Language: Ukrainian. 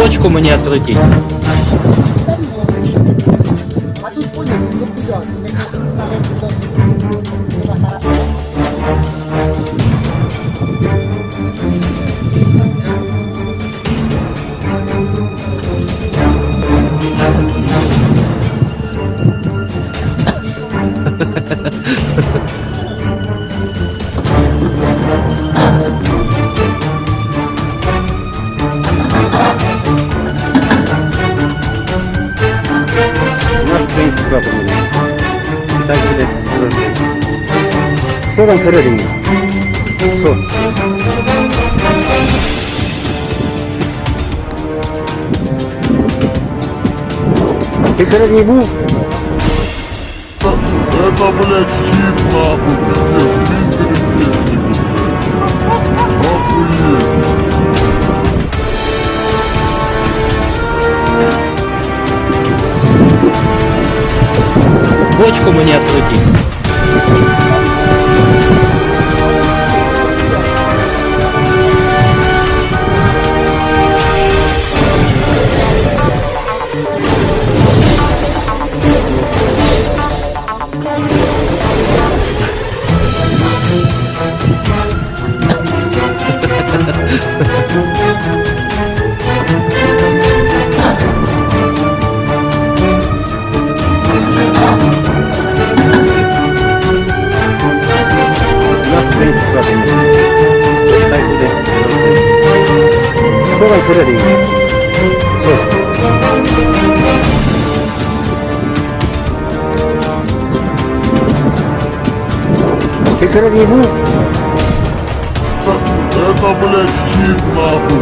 Бочку мені открутить. А тут понял, ну куда? У нас український прапор буде. І так буде завжди. Що там всередині? Що? Ти всередині був? Это, блядь, щит, нахуй, пиздец, пиздец, охуеть. Бочку мені открутить. У нас український прапор буде. І так буде завжди. Що там всередині? Що? Ти всередині був? Это, блядь, щит, нахуй,